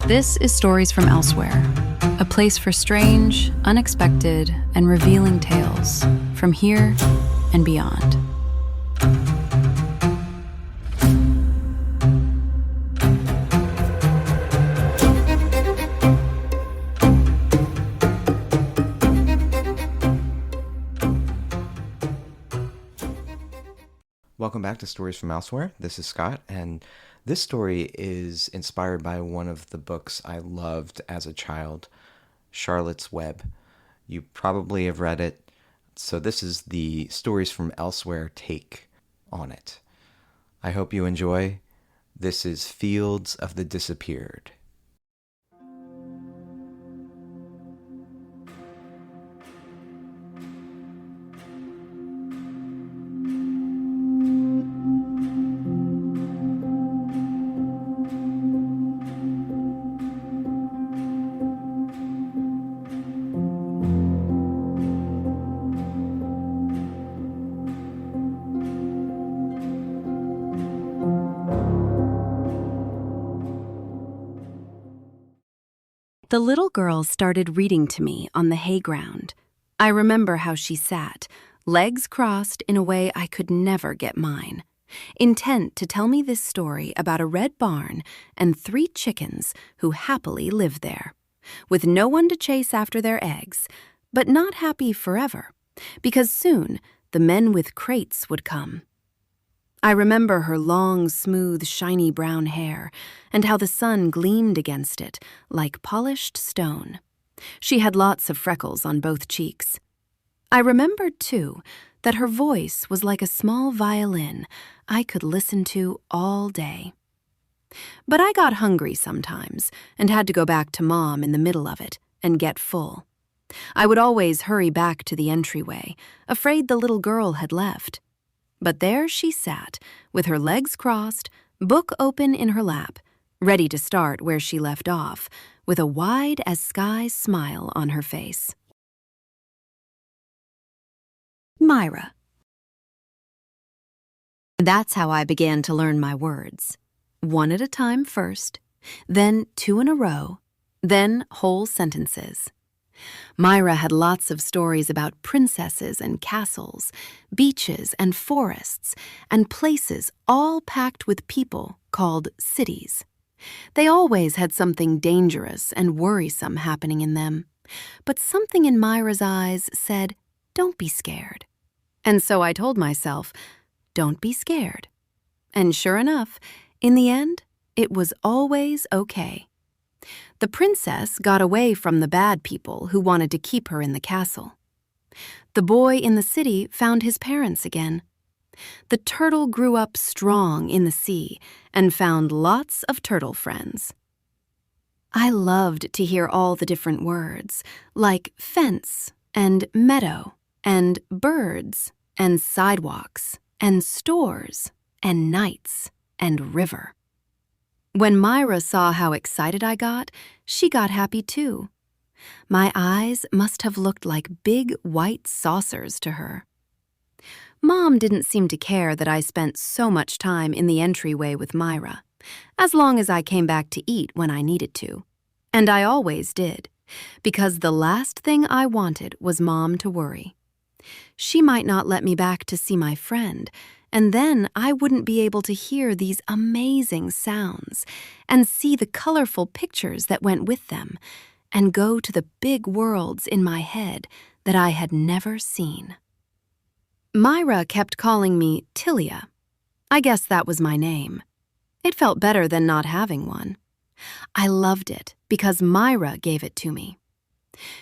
This is Stories from Elsewhere, a place for strange, unexpected, and revealing tales from here and beyond. Welcome back to Stories from Elsewhere. This is Scott, and this story is inspired by one of the books I loved as a child, Charlotte's Web. You probably have read it, so this is the Stories from Elsewhere take on it. I hope you enjoy. This is Fields of the Disappeared. The little girl started reading to me on the hayground. I remember how she sat, legs crossed in a way I could never get mine, intent to tell me this story about a red barn and 3 chickens who happily lived there, with no one to chase after their eggs, but not happy forever, because soon the men with crates would come. I remember her long, smooth, shiny brown hair, and how the sun gleamed against it like polished stone. She had lots of freckles on both cheeks. I remembered, too, that her voice was like a small violin I could listen to all day. But I got hungry sometimes and had to go back to Mom in the middle of it and get full. I would always hurry back to the entryway, afraid the little girl had left. But there she sat, with her legs crossed, book open in her lap, ready to start where she left off, with a wide-as-sky smile on her face. Myra. That's how I began to learn my words. 1 at a time first, then 2 in a row, then whole sentences. Myra had lots of stories about princesses and castles, beaches and forests, and places all packed with people called cities. They always had something dangerous and worrisome happening in them, but something in Myra's eyes said, "Don't be scared." And so I told myself, "Don't be scared." And sure enough, in the end, it was always okay. The princess got away from the bad people who wanted to keep her in the castle. The boy in the city found his parents again. The turtle grew up strong in the sea and found lots of turtle friends. I loved to hear all the different words, like fence and meadow and birds and sidewalks and stores and nights and river. When Myra saw how excited I got, she got happy too. My eyes must have looked like big white saucers to her. Mom didn't seem to care that I spent so much time in the entryway with Myra, as long as I came back to eat when I needed to. And I always did, because the last thing I wanted was Mom to worry. She might not let me back to see my friend, and then I wouldn't be able to hear these amazing sounds and see the colorful pictures that went with them and go to the big worlds in my head that I had never seen. Myra kept calling me Tilia. I guess that was my name. It felt better than not having one. I loved it because Myra gave it to me.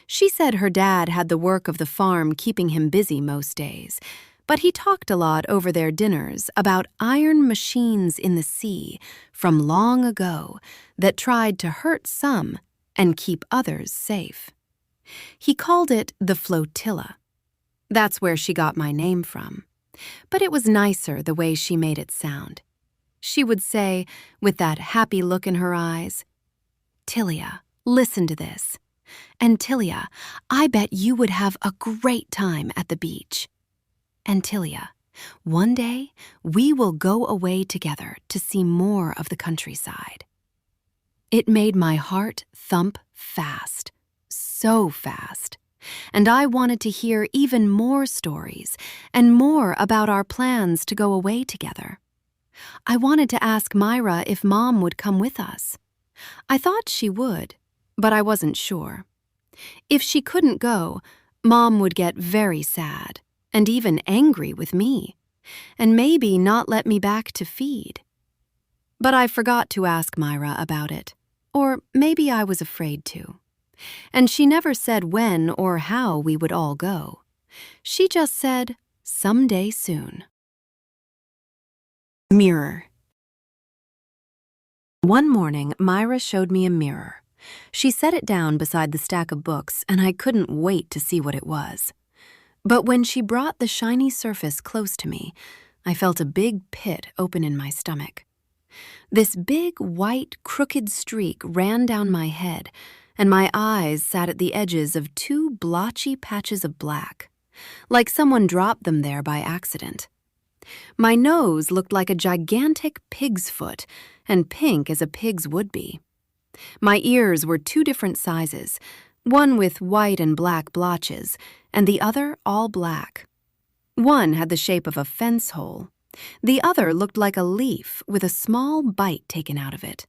She said her dad had the work of the farm keeping him busy most days, but he talked a lot over their dinners about iron machines in the sea from long ago that tried to hurt some and keep others safe. He called it the flotilla. That's where she got my name from. But it was nicer the way she made it sound. She would say, with that happy look in her eyes, "Tilia, listen to this. And Tilia, I bet you would have a great time at the beach. And Tilia, one day we will go away together to see more of the countryside." It made my heart thump fast, so fast, and I wanted to hear even more stories and more about our plans to go away together. I wanted to ask Myra if Mom would come with us. I thought she would, but I wasn't sure. If she couldn't go, Mom would get very sad and even angry with me, and maybe not let me back to feed. But I forgot to ask Myra about it, or maybe I was afraid to. And she never said when or how we would all go. She just said, someday soon. Mirror. One morning, Myra showed me a mirror. She set it down beside the stack of books, and I couldn't wait to see what it was. But when she brought the shiny surface close to me, I felt a big pit open in my stomach. This big, white, crooked streak ran down my head, and my eyes sat at the edges of two blotchy patches of black, like someone dropped them there by accident. My nose looked like a gigantic pig's foot, and pink as a pig's would be. My ears were two different sizes, one with white and black blotches, and the other all black. One had the shape of a fence hole. The other looked like a leaf with a small bite taken out of it.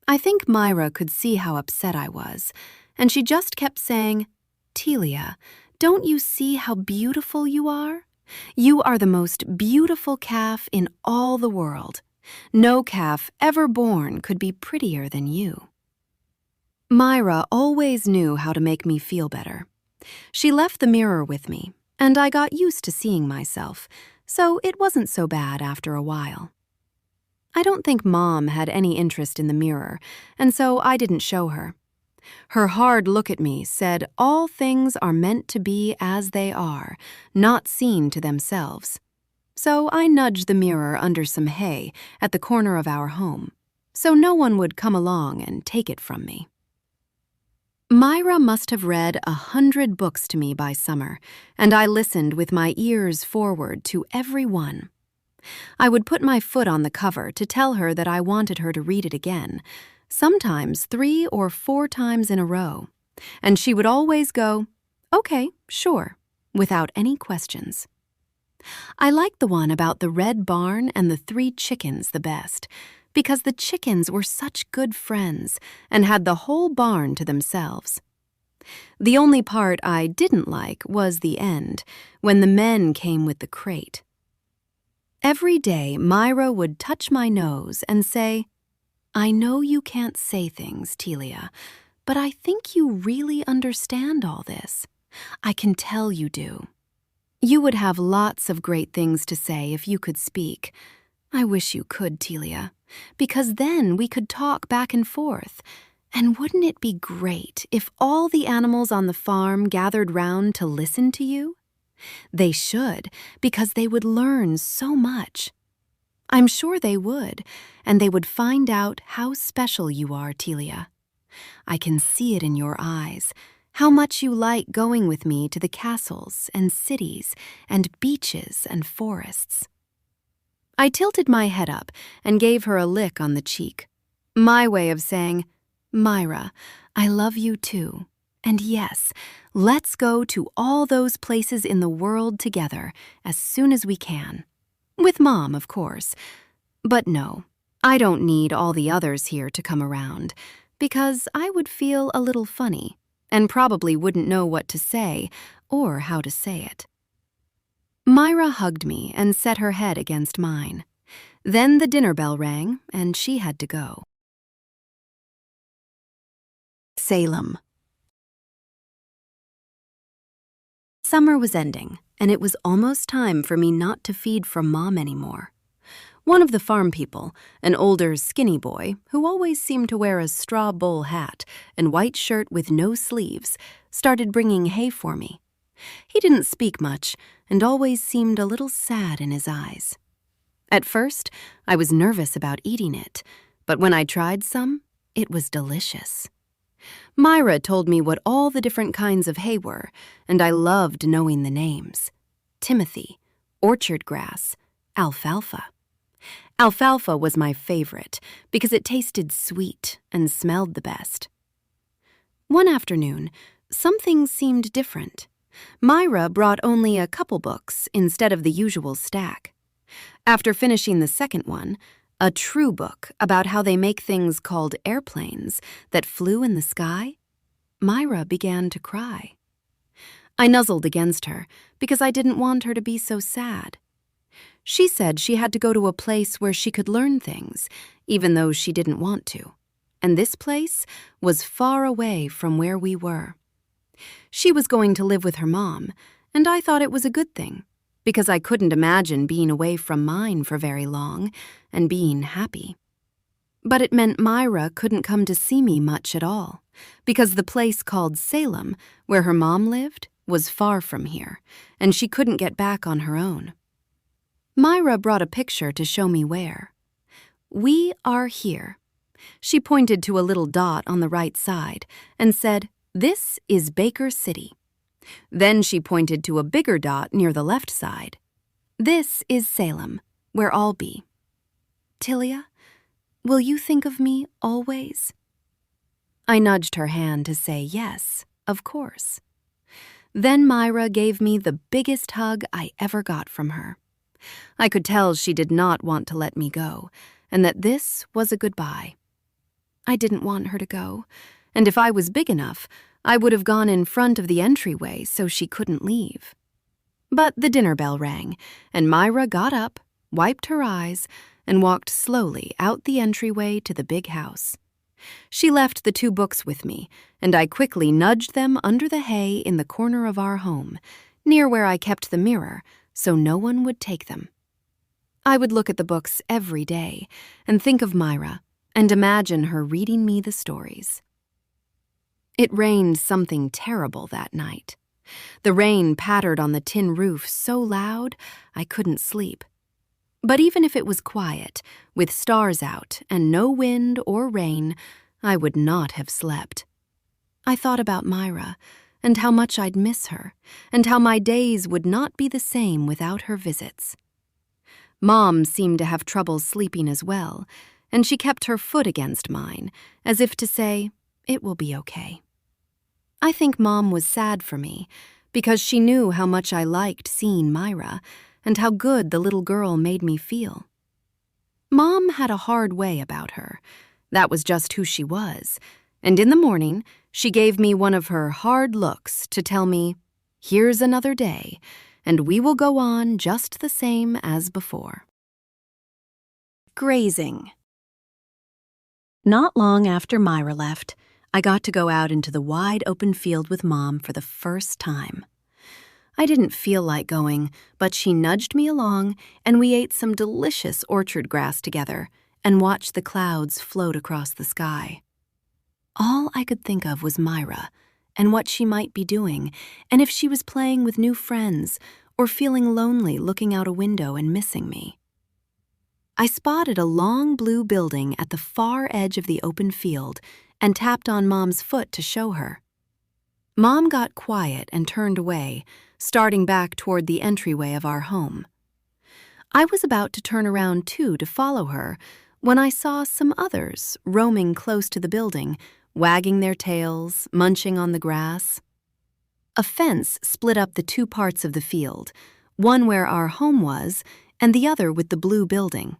I think Myra could see how upset I was, and she just kept saying, "Telia, don't you see how beautiful you are? You are the most beautiful calf in all the world. No calf ever born could be prettier than you." Myra always knew how to make me feel better. She left the mirror with me, and I got used to seeing myself, so it wasn't so bad after a while. I don't think Mom had any interest in the mirror, and so I didn't show her. Her hard look at me said all things are meant to be as they are, not seen to themselves. So I nudged the mirror under some hay at the corner of our home, so no one would come along and take it from me. Myra must have read 100 books to me by summer, and I listened with my ears forward to every one. I would put my foot on the cover to tell her that I wanted her to read it again, sometimes 3 or 4 times in a row, and she would always go, "Okay, sure," without any questions. I liked the one about the red barn and the 3 chickens the best, because the chickens were such good friends and had the whole barn to themselves. The only part I didn't like was the end, when the men came with the crate. Every day, Myra would touch my nose and say, "I know you can't say things, Telia, but I think you really understand all this. I can tell you do. You would have lots of great things to say if you could speak. I wish you could, Telia, because then we could talk back and forth. And wouldn't it be great if all the animals on the farm gathered round to listen to you? They should, because they would learn so much. I'm sure they would, and they would find out how special you are, Telia. I can see it in your eyes, how much you like going with me to the castles and cities and beaches and forests." I tilted my head up and gave her a lick on the cheek, my way of saying, "Myra, I love you too. And yes, let's go to all those places in the world together as soon as we can. With Mom, of course. But no, I don't need all the others here to come around, because I would feel a little funny and probably wouldn't know what to say or how to say it." Myra hugged me and set her head against mine. Then the dinner bell rang, and she had to go. Salem. Summer was ending, and it was almost time for me not to feed from Mom anymore. One of the farm people, an older, skinny boy who always seemed to wear a straw bowl hat and white shirt with no sleeves, started bringing hay for me. He didn't speak much and always seemed a little sad in his eyes. At first, I was nervous about eating it, but when I tried some, it was delicious. Myra told me what all the different kinds of hay were, and I loved knowing the names. Timothy, orchard grass, alfalfa. Alfalfa was my favorite because it tasted sweet and smelled the best. One afternoon, something seemed different. Myra brought only a couple books instead of the usual stack. After finishing the second one, a true book about how they make things called airplanes that flew in the sky, Myra began to cry. I nuzzled against her because I didn't want her to be so sad. She said she had to go to a place where she could learn things, even though she didn't want to. And this place was far away from where we were. She was going to live with her mom, and I thought it was a good thing, because I couldn't imagine being away from mine for very long and being happy. But it meant Myra couldn't come to see me much at all, because the place called Salem, where her mom lived, was far from here, and she couldn't get back on her own. Myra brought a picture to show me where. "We are here." She pointed to a little dot on the right side and said, "This is Baker City." Then she pointed to a bigger dot near the left side. "This is Salem, where I'll be. Tilia, will you think of me always?" I nudged her hand to say yes, of course. Then Myra gave me the biggest hug I ever got from her. I could tell she did not want to let me go, and that this was a goodbye. I didn't want her to go, and if I was big enough, I would have gone in front of the entryway so she couldn't leave. But the dinner bell rang, and Myra got up, wiped her eyes, and walked slowly out the entryway to the big house. She left the 2 books with me, and I quickly nudged them under the hay in the corner of our home, near where I kept the mirror, so no one would take them. I would look at the books every day and think of Myra and imagine her reading me the stories. It rained something terrible that night. The rain pattered on the tin roof so loud I couldn't sleep. But even if it was quiet, with stars out and no wind or rain, I would not have slept. I thought about Myra and how much I'd miss her, and how my days would not be the same without her visits. Mom seemed to have trouble sleeping as well, and she kept her foot against mine, as if to say, "It will be okay." I think Mom was sad for me, because she knew how much I liked seeing Myra, and how good the little girl made me feel. Mom had a hard way about her. That was just who she was, and in the morning, she gave me one of her hard looks to tell me, "Here's another day, and we will go on just the same as before." Grazing. Not long after Myra left, I got to go out into the wide open field with Mom for the first time. I didn't feel like going, but she nudged me along, and we ate some delicious orchard grass together and watched the clouds float across the sky. All I could think of was Myra and what she might be doing, and if she was playing with new friends or feeling lonely looking out a window and missing me. I spotted a long blue building at the far edge of the open field and tapped on Mom's foot to show her. Mom got quiet and turned away, starting back toward the entryway of our home. I was about to turn around too to follow her when I saw some others roaming close to the building, wagging their tails, munching on the grass. A fence split up the 2 parts of the field, one where our home was and the other with the blue building.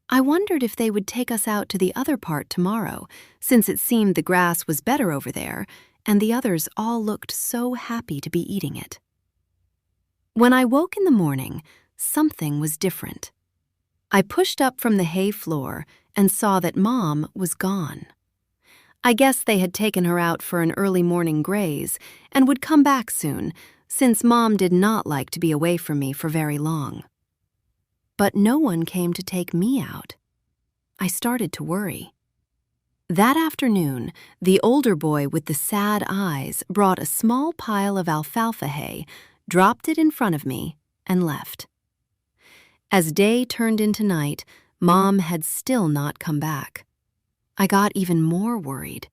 I wondered if they would take us out to the other part tomorrow, since it seemed the grass was better over there, and the others all looked so happy to be eating it. When I woke in the morning, something was different. I pushed up from the hay floor and saw that Mom was gone. I guess they had taken her out for an early morning graze and would come back soon, since Mom did not like to be away from me for very long. But no one came to take me out. I started to worry. That afternoon, the older boy with the sad eyes brought a small pile of alfalfa hay, dropped it in front of me, and left. As day turned into night, Mom had still not come back. I got even more worried.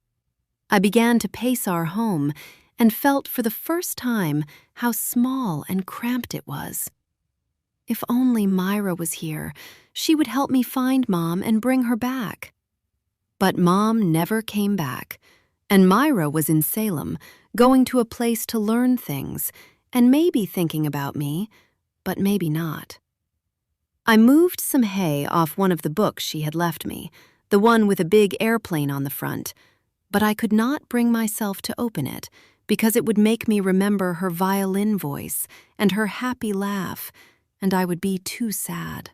I began to pace our home and felt for the first time how small and cramped it was. If only Myra was here, she would help me find Mom and bring her back. But Mom never came back, and Myra was in Salem, going to a place to learn things, and maybe thinking about me, but maybe not. I moved some hay off one of the books she had left me, the one with a big airplane on the front, but I could not bring myself to open it because it would make me remember her violin voice and her happy laugh, and I would be too sad.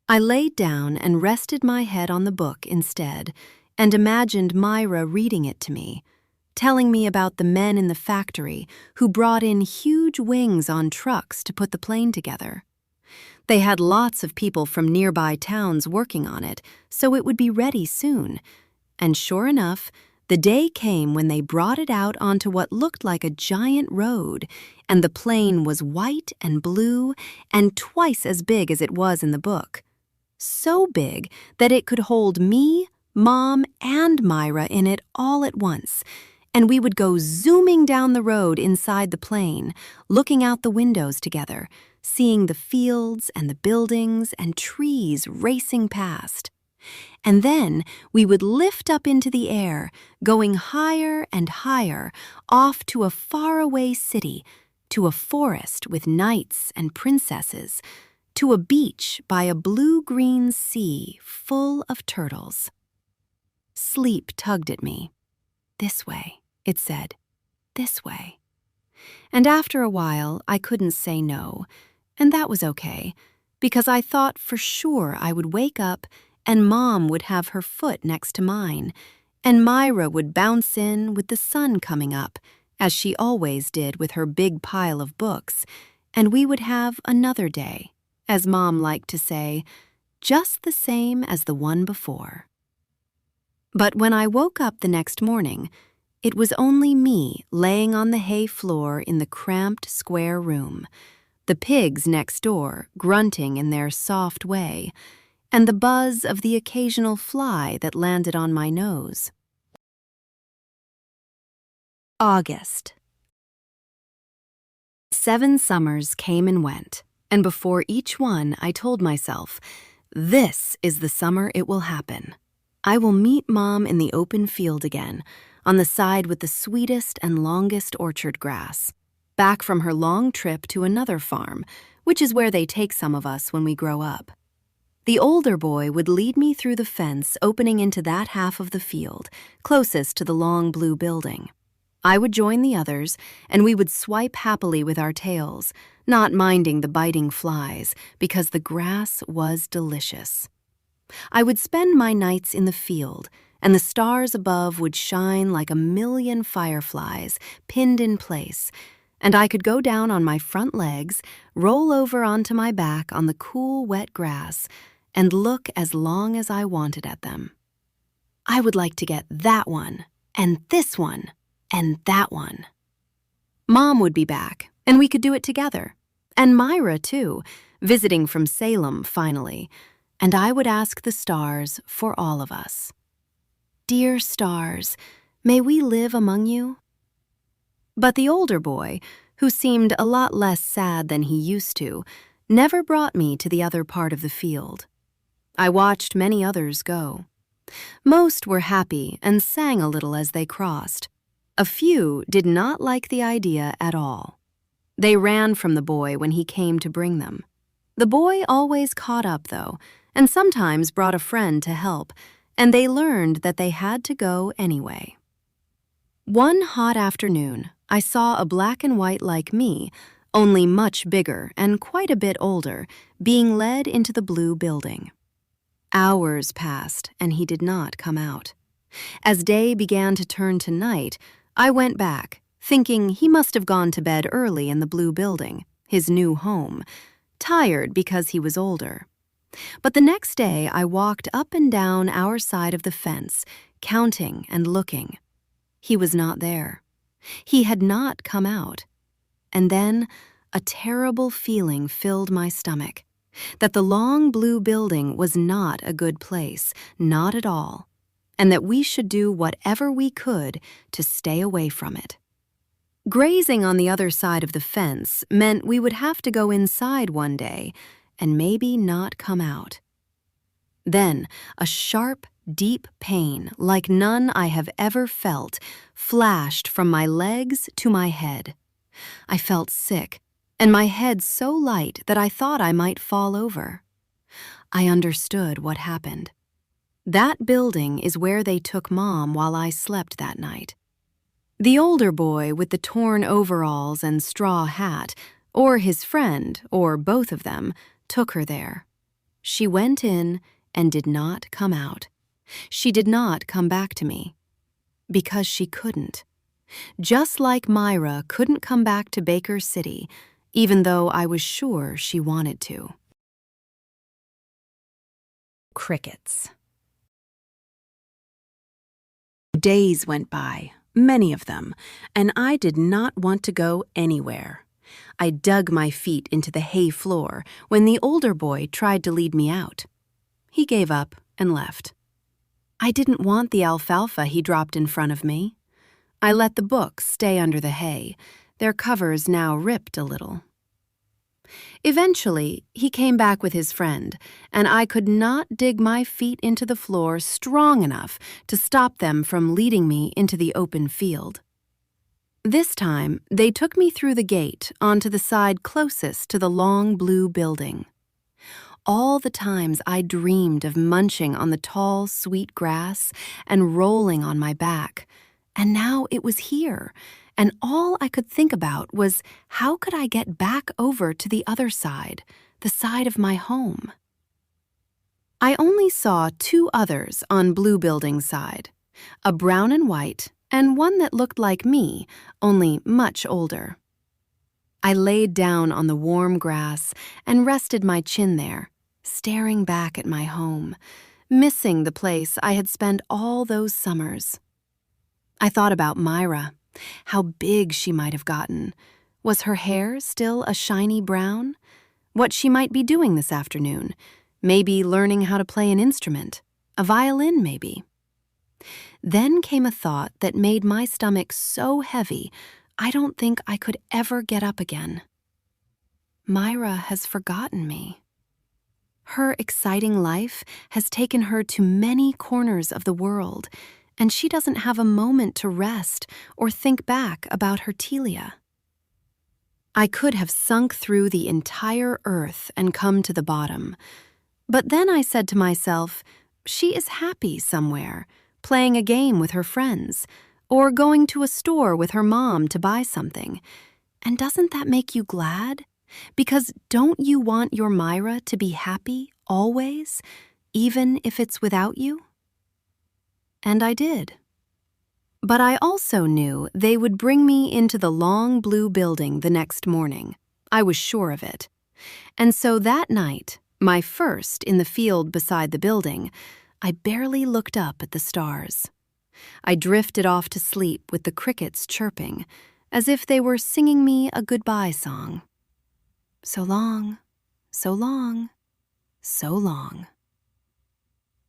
I laid down and rested my head on the book instead and imagined Myra reading it to me, telling me about the men in the factory who brought in huge wings on trucks to put the plane together. They had lots of people from nearby towns working on it, so it would be ready soon. And sure enough, the day came when they brought it out onto what looked like a giant road, and the plane was white and blue and twice as big as it was in the book. So big that it could hold me, Mom, and Myra in it all at once, and we would go zooming down the road inside the plane, looking out the windows together, seeing the fields and the buildings and trees racing past. And then we would lift up into the air, going higher and higher, off to a faraway city, to a forest with knights and princesses, to a beach by a blue-green sea full of turtles. Sleep tugged at me. This way, it said, this way. And after a while, I couldn't say no, and that was okay, because I thought for sure I would wake up and Mom would have her foot next to mine, and Myra would bounce in with the sun coming up, as she always did with her big pile of books, and we would have another day, as Mom liked to say, just the same as the one before. But when I woke up the next morning, it was only me laying on the hay floor in the cramped square room, the pigs next door grunting in their soft way, and the buzz of the occasional fly that landed on my nose. August. 7 summers came and went, and before each one I told myself, this is the summer it will happen. I will meet Mom in the open field again, on the side with the sweetest and longest orchard grass, back from her long trip to another farm, which is where they take some of us when we grow up. The older boy would lead me through the fence opening into that half of the field, closest to the long blue building. I would join the others, and we would swipe happily with our tails, not minding the biting flies, because the grass was delicious. I would spend my nights in the field, and the stars above would shine like 1,000,000 fireflies pinned in place, and I could go down on my front legs, roll over onto my back on the cool, wet grass, and look as long as I wanted at them. I would like to get that one, and this one, and that one. Mom would be back, and we could do it together. And Myra, too, visiting from Salem, finally. And I would ask the stars for all of us. Dear stars, may we live among you? But the older boy, who seemed a lot less sad than he used to, never brought me to the other part of the field. I watched many others go. Most were happy and sang a little as they crossed. A few did not like the idea at all. They ran from the boy when he came to bring them. The boy always caught up, though, and sometimes brought a friend to help, and they learned that they had to go anyway. One hot afternoon, I saw a black and white like me, only much bigger and quite a bit older, being led into the blue building. Hours passed, and he did not come out. As day began to turn to night, I went back, thinking he must have gone to bed early in the blue building, his new home, tired because he was older. But the next day I walked up and down our side of the fence, counting and looking. He was not there. He had not come out. And then a terrible feeling filled my stomach, that the long blue building was not a good place, not at all, and that we should do whatever we could to stay away from it. Grazing on the other side of the fence meant we would have to go inside one day and maybe not come out. Then, a sharp, deep pain, like none I have ever felt, flashed from my legs to my head. I felt sick, and my head so light that I thought I might fall over. I understood what happened. That building is where they took Mom while I slept that night. The older boy with the torn overalls and straw hat, or his friend, or both of them, took her there. She went in and did not come out. She did not come back to me. Because she couldn't. Just like Myra couldn't come back to Baker City, even though I was sure she wanted to. Crickets. Days went by, many of them, and I did not want to go anywhere. I dug my feet into the hay floor when the older boy tried to lead me out. He gave up and left. I didn't want the alfalfa he dropped in front of me. I let the books stay under the hay, their covers now ripped a little. Eventually, he came back with his friend, and I could not dig my feet into the floor strong enough to stop them from leading me into the open field. This time, they took me through the gate onto the side closest to the long blue building. All the times I dreamed of munching on the tall, sweet grass and rolling on my back, and now it was here, and all I could think about was how could I get back over to the other side, the side of my home? I only saw two others on Blue Building's side, a brown and white and one that looked like me, only much older. I laid down on the warm grass and rested my chin there, staring back at my home, missing the place I had spent all those summers. I thought about Myra. How big she might have gotten. Was her hair still a shiny brown? What she might be doing this afternoon. Maybe learning how to play an instrument. A violin, maybe. Then came a thought that made my stomach so heavy, I don't think I could ever get up again. Myra has forgotten me. Her exciting life has taken her to many corners of the world, and she doesn't have a moment to rest or think back about her Telia. I could have sunk through the entire earth and come to the bottom. But then I said to myself, she is happy somewhere, playing a game with her friends, or going to a store with her mom to buy something. And doesn't that make you glad? Because don't you want your Myra to be happy always, even if it's without you? And I did. But I also knew they would bring me into the long blue building the next morning. I was sure of it. And so that night, my first in the field beside the building, I barely looked up at the stars. I drifted off to sleep with the crickets chirping, as if they were singing me a goodbye song. So long, so long, so long.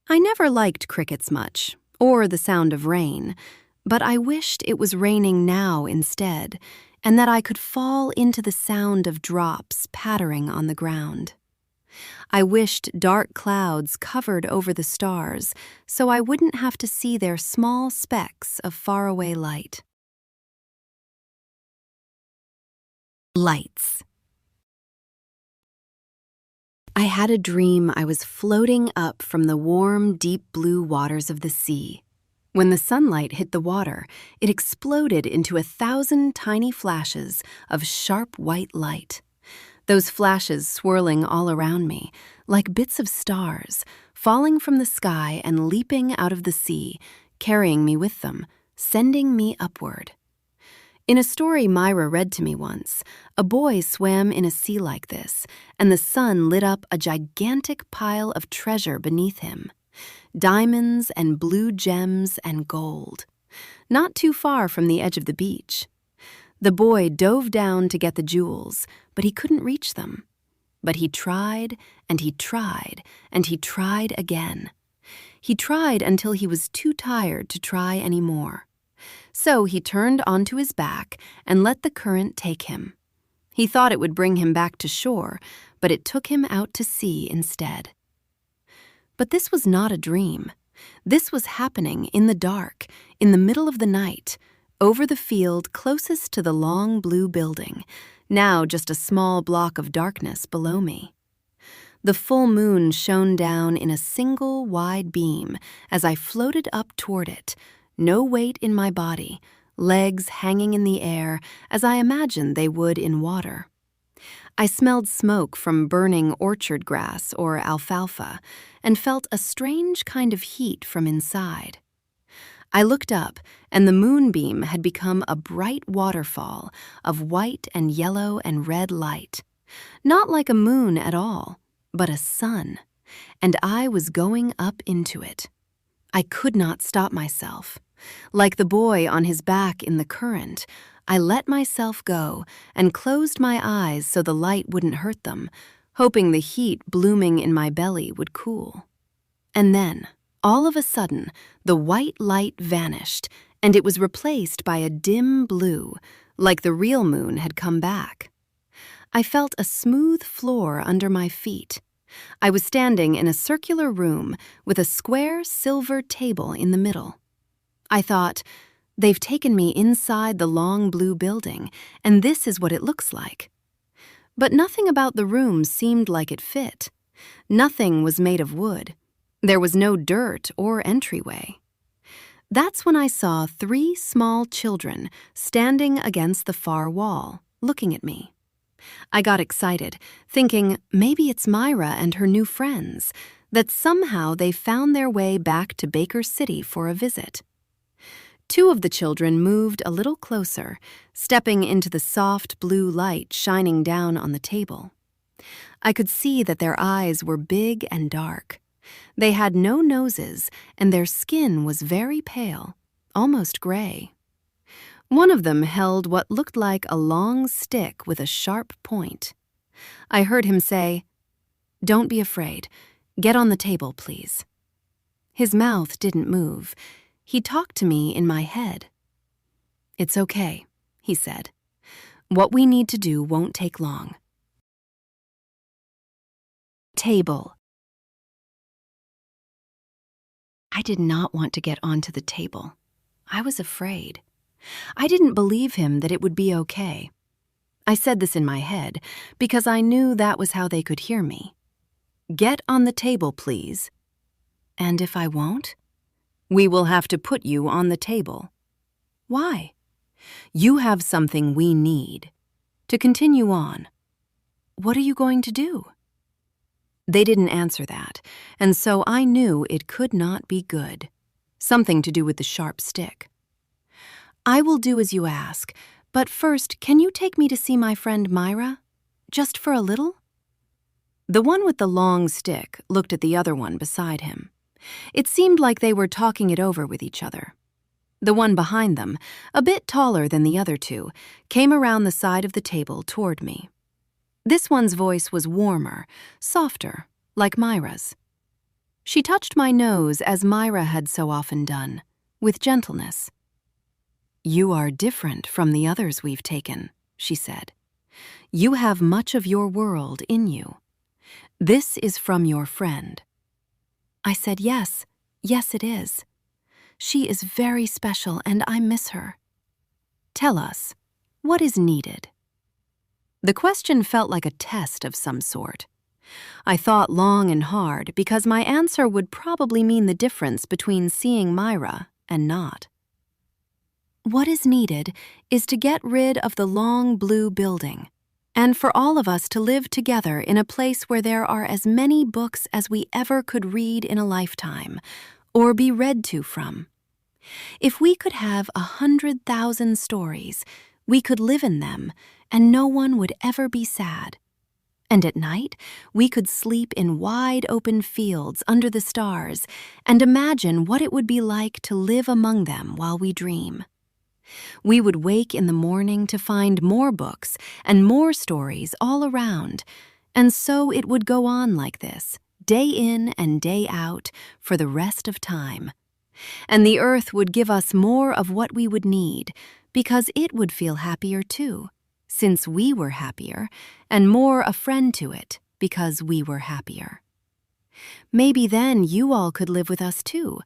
I never liked crickets much, or the sound of rain, but I wished it was raining now instead, and that I could fall into the sound of drops pattering on the ground. I wished dark clouds covered over the stars so I wouldn't have to see their small specks of faraway light. Lights. I had a dream I was floating up from the warm, deep blue waters of the sea. When the sunlight hit the water, it exploded into 1,000 tiny flashes of sharp white light. Those flashes swirling all around me, like bits of stars, falling from the sky and leaping out of the sea, carrying me with them, sending me upward. In a story Myra read to me once, a boy swam in a sea like this, and the sun lit up a gigantic pile of treasure beneath him. Diamonds and blue gems and gold. Not too far from the edge of the beach. The boy dove down to get the jewels, but he couldn't reach them. But he tried, and he tried, and he tried again. He tried until he was too tired to try any more. So he turned onto his back and let the current take him. He thought it would bring him back to shore, but it took him out to sea instead. But this was not a dream. This was happening in the dark, in the middle of the night, over the field closest to the long blue building, now just a small block of darkness below me. The full moon shone down in a single wide beam as I floated up toward it, no weight in my body, legs hanging in the air as I imagined they would in water. I smelled smoke from burning orchard grass or alfalfa and felt a strange kind of heat from inside. I looked up, and the moonbeam had become a bright waterfall of white and yellow and red light. Not like a moon at all, but a sun, and I was going up into it. I could not stop myself. Like the boy on his back in the current, I let myself go and closed my eyes so the light wouldn't hurt them, hoping the heat blooming in my belly would cool. And then, all of a sudden, the white light vanished, and it was replaced by a dim blue, like the real moon had come back. I felt a smooth floor under my feet. I was standing in a circular room with a square silver table in the middle. I thought, they've taken me inside the long blue building, and this is what it looks like. But nothing about the room seemed like it fit. Nothing was made of wood. There was no dirt or entryway. That's when I saw 3 small children standing against the far wall, looking at me. I got excited, thinking maybe it's Myra and her new friends, that somehow they found their way back to Baker City for a visit. 2 of the children moved a little closer, stepping into the soft blue light shining down on the table. I could see that their eyes were big and dark. They had no noses, and their skin was very pale, almost gray. One of them held what looked like a long stick with a sharp point. I heard him say, "Don't be afraid. Get on the table, please." His mouth didn't move. He talked to me in my head. "It's okay," he said. "What we need to do won't take long." Table. I did not want to get onto the table. I was afraid. I didn't believe him that it would be okay. I said this in my head because I knew that was how they could hear me. "Get on the table, please." "And if I won't?" "We will have to put you on the table." "Why?" "You have something we need. To continue on." "What are you going to do?" They didn't answer that, and so I knew it could not be good. Something to do with the sharp stick. "I will do as you ask, but first, can you take me to see my friend Myra? Just for a little?" The one with the long stick looked at the other one beside him. It seemed like they were talking it over with each other. The one behind them, a bit taller than the other 2, came around the side of the table toward me. This one's voice was warmer, softer, like Myra's. She touched my nose as Myra had so often done, with gentleness. "You are different from the others we've taken," she said. "You have much of your world in you. This is from your friend." I said, "Yes, yes it is. She is very special and I miss her." "Tell us, what is needed?" The question felt like a test of some sort. I thought long and hard because my answer would probably mean the difference between seeing Myra and not. "What is needed is to get rid of the long blue building, and for all of us to live together in a place where there are as many books as we ever could read in a lifetime, or be read to from. If we could have 100,000 stories, we could live in them, and no one would ever be sad. And at night, we could sleep in wide open fields under the stars and imagine what it would be like to live among them while we dream. We would wake in the morning to find more books and more stories all around, and so it would go on like this, day in and day out, for the rest of time. And the earth would give us more of what we would need, because it would feel happier too, since we were happier, and more a friend to it, because we were happier. Maybe then you all could live with us too,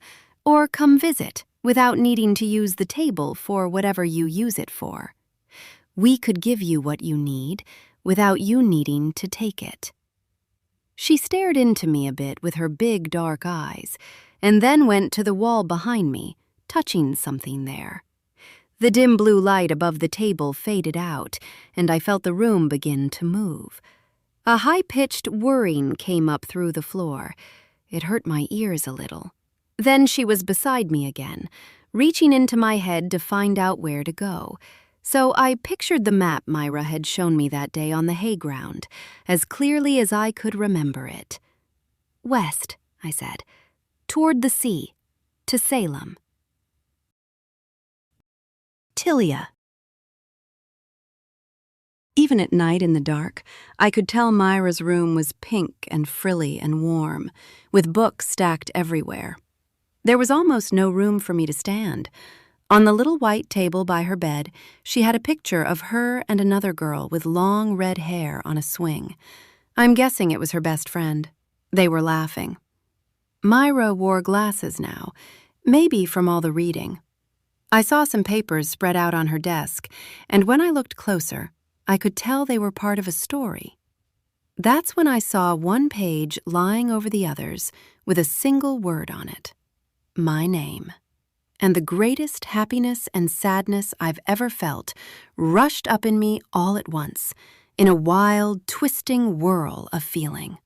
or come visit without needing to use the table for whatever you use it for. We could give you what you need without you needing to take it. She stared into me a bit with her big dark eyes, and then went to the wall behind me, touching something there. The dim blue light above the table faded out, and I felt the room begin to move. A high-pitched whirring came up through the floor. It hurt my ears a little. Then she was beside me again, reaching into my head to find out where to go. So I pictured the map Myra had shown me that day on the hayground, as clearly as I could remember it. "West," I said, "toward the sea, to Salem." Tilia. Even at night in the dark, I could tell Myra's room was pink and frilly and warm, with books stacked everywhere. There was almost no room for me to stand. On the little white table by her bed, she had a picture of her and another girl with long red hair on a swing. I'm guessing it was her best friend. They were laughing. Myra wore glasses now, maybe from all the reading. I saw some papers spread out on her desk, and when I looked closer, I could tell they were part of a story. That's when I saw one page lying over the others with a single word on it: my name. And the greatest happiness and sadness I've ever felt rushed up in me all at once, in a wild, twisting whirl of feeling.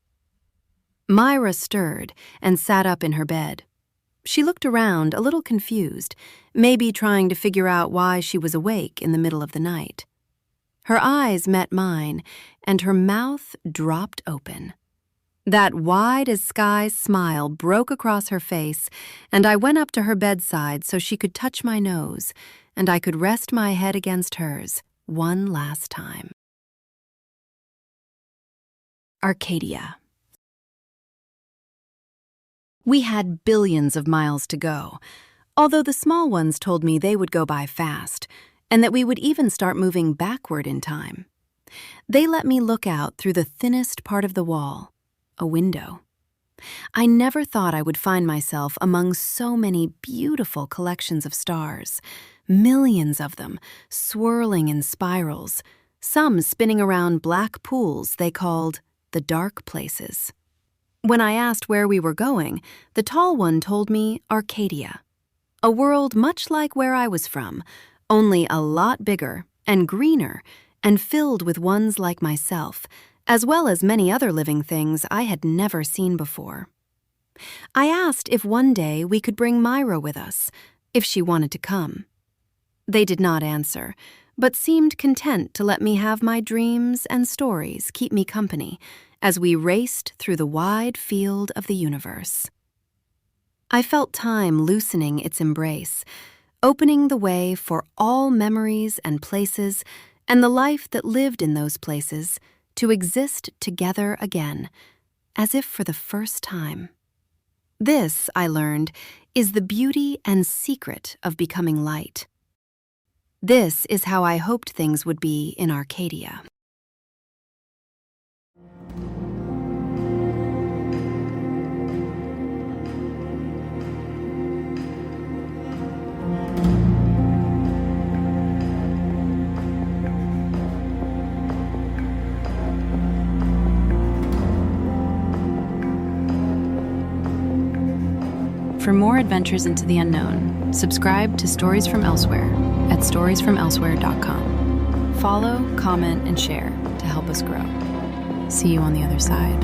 Myra stirred and sat up in her bed. She looked around, a little confused, maybe trying to figure out why she was awake in the middle of the night. Her eyes met mine, and her mouth dropped open. That wide-as-sky smile broke across her face, and I went up to her bedside so she could touch my nose, and I could rest my head against hers one last time. Arcadia. We had billions of miles to go, although the small ones told me they would go by fast, and that we would even start moving backward in time. They let me look out through the thinnest part of the wall, a window. I never thought I would find myself among so many beautiful collections of stars, millions of them, swirling in spirals, some spinning around black pools they called the dark places. When I asked where we were going, the tall one told me Arcadia, a world much like where I was from, only a lot bigger and greener and filled with ones like myself, as well as many other living things I had never seen before. I asked if one day we could bring Myra with us, if she wanted to come. They did not answer, but seemed content to let me have my dreams and stories keep me company as we raced through the wide field of the universe. I felt time loosening its embrace, opening the way for all memories and places and the life that lived in those places to exist together again, as if for the first time. This, I learned, is the beauty and secret of becoming light. This is how I hoped things would be in Arcadia. For more adventures into the unknown, subscribe to Stories from Elsewhere at storiesfromelsewhere.com. Follow, comment, and share to help us grow. See you on the other side.